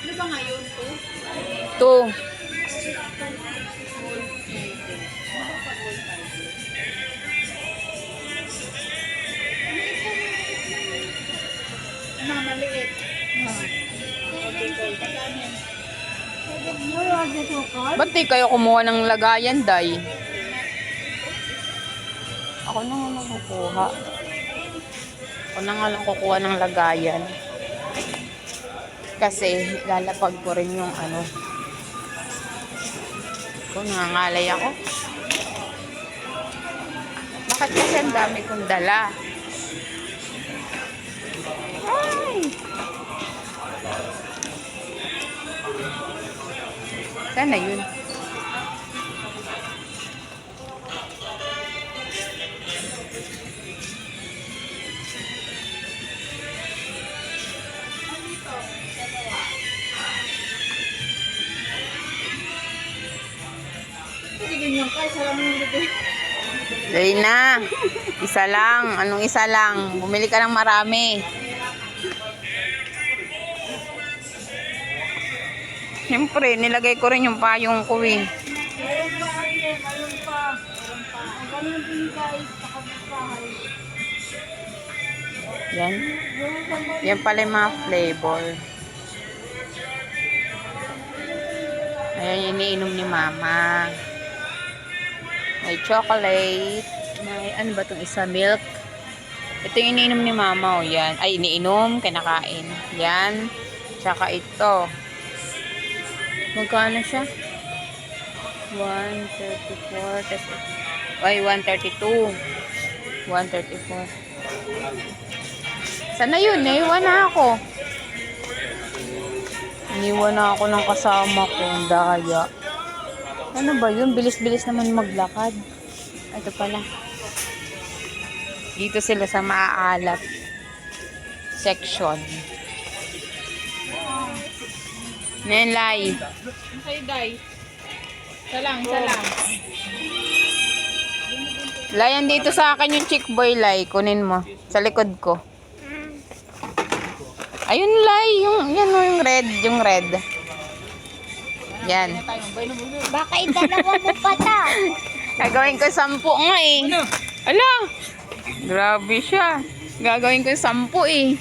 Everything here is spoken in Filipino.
Ano ba ngayon to? 2. Ano, maliit. Ba't di kayo kumuha ng lagayan, Day? Ako na nga lang kukuha. Ako na nga lang kukuha ng lagayan. Kasi lalapag ko rin yung ano. Kung nangangalay ako. Bakit kasi ang dami kong dala? Ay! Sana yun. Hindi ganyan ka. Isa lang yung bibili. Dali na. Isa lang. Anong isa lang? Bumili ka ng marami. Siyempre, nilagay ko rin yung payong ko eh. Meron pa, ate. Meron pa. Ang ganyan din guys. Nakabukbahay. Yan. Yan pala yung mga flavor. Ayan yung iniinom ni Mama. May chocolate. May ano ba itong isa? Milk. Ito yung iniinom ni Mama. O yan. Ay, iniinom. Kinakain. Yan. Tsaka ito. Magkano siya? 134. Ay, 132. 134. Sana yun. Naiwan na ako. Iniwan na ako ng kasama ko. Ang daya. Ano ba yun? Bilis-bilis naman maglakad. Ito pala. Dito sila sa maaalat section. Nenlay. Ang sa'yo, Day. Isa lang, isa lang. Layan dito sa akin yung chick boy, Lay. Kunin mo. Sa likod ko. Ayun, Lay. Yan o, yung red. Yung red. Yan. Baka idalawa mo pa ta. Gagawin ko 10 nga eh. Ala! Grabe siya. Gagawin ko 10 eh.